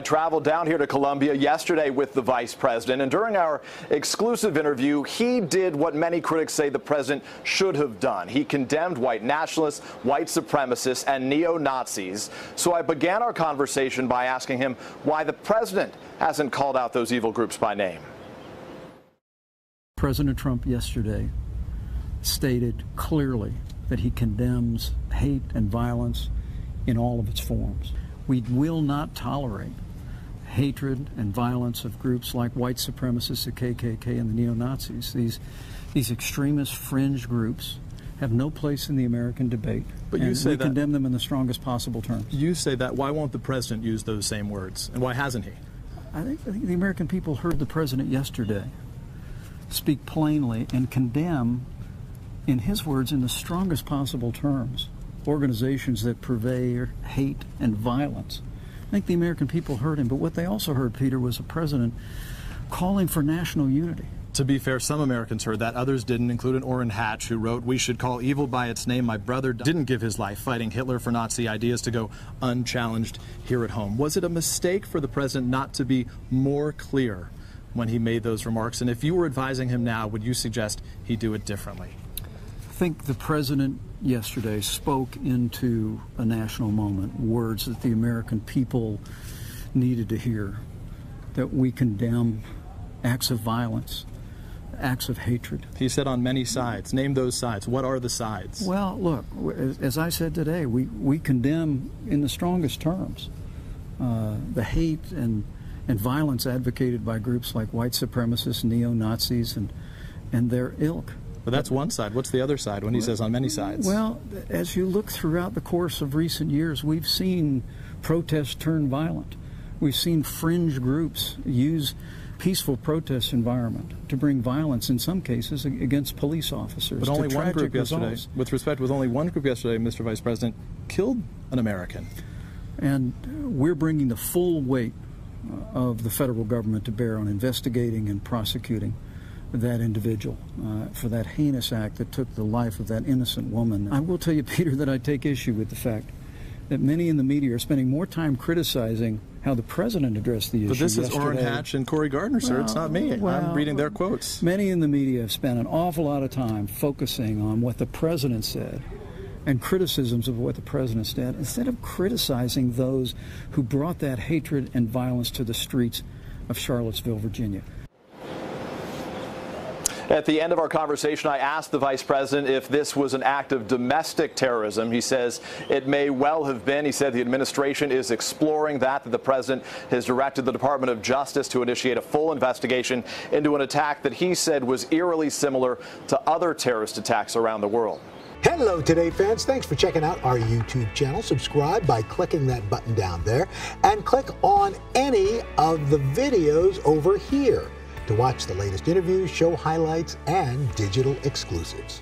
I traveled down here to Columbia yesterday with the vice president, and during our exclusive interview, he did what many critics say the president should have done. He condemned white nationalists, white supremacists, and neo-Nazis. So I began our conversation by asking him why the president hasn't called out those evil groups by name. President Trump yesterday stated clearly that he condemns hate and violence in all of its forms. We will not tolerate hatred and violence of groups like white supremacists, the KKK, and the neo-Nazis. These extremist fringe groups have no place in the American debate. But you say we condemn them in the strongest possible terms. You say that. Why won't the president use those same words? And why hasn't he? I think the American people heard the president yesterday speak plainly and condemn, in his words, in the strongest possible terms, organizations that purvey hate and violence. I think the American people heard him, but what they also heard, Peter, was a president calling for national unity. To be fair, some Americans heard that, others didn't, including Orrin Hatch, who wrote, "We should call evil by its name. My brother didn't give his life fighting Hitler for Nazi ideas to go unchallenged here at home." Was it a mistake for the president not to be more clear when he made those remarks? And if you were advising him now, would you suggest he do it differently? I think the president yesterday spoke into a national moment, words that the American people needed to hear, that we condemn acts of violence, acts of hatred. He said on many sides. Name those sides. What are the sides? Well, look, as I said today, we condemn in the strongest terms the hate and violence advocated by groups like white supremacists, neo-Nazis, and their ilk. But that's one side. What's the other side when he says on many sides? Well, as you look throughout the course of recent years, we've seen protests turn violent. We've seen fringe groups use peaceful protest environment to bring violence, in some cases, against police officers. But only one group yesterday, with respect, with only one group yesterday, Mr. Vice President, killed an American. And we're bringing the full weight of the federal government to bear on investigating and prosecuting that individual for that heinous act that took the life of that innocent woman. I will tell you, Peter, that I take issue with the fact that many in the media are spending more time criticizing how the president addressed the issue. But this yesterday. is Orrin Hatch and Cory Gardner, sir. Well, it's not me. I'm reading their quotes. Many in the media have spent an awful lot of time focusing on what the president said and criticisms of what the president said, instead of criticizing those who brought that hatred and violence to the streets of Charlottesville, Virginia. At the end of our conversation, I asked the vice president if this was an act of domestic terrorism. He says it may well have been. He said the administration is exploring that the president has directed the Department of Justice to initiate a full investigation into an attack that he said was eerily similar to other terrorist attacks around the world. Hello, Today fans. Thanks for checking out our YouTube channel. Subscribe by clicking that button down there and click on any of the videos over here to watch the latest interviews, show highlights, and digital exclusives.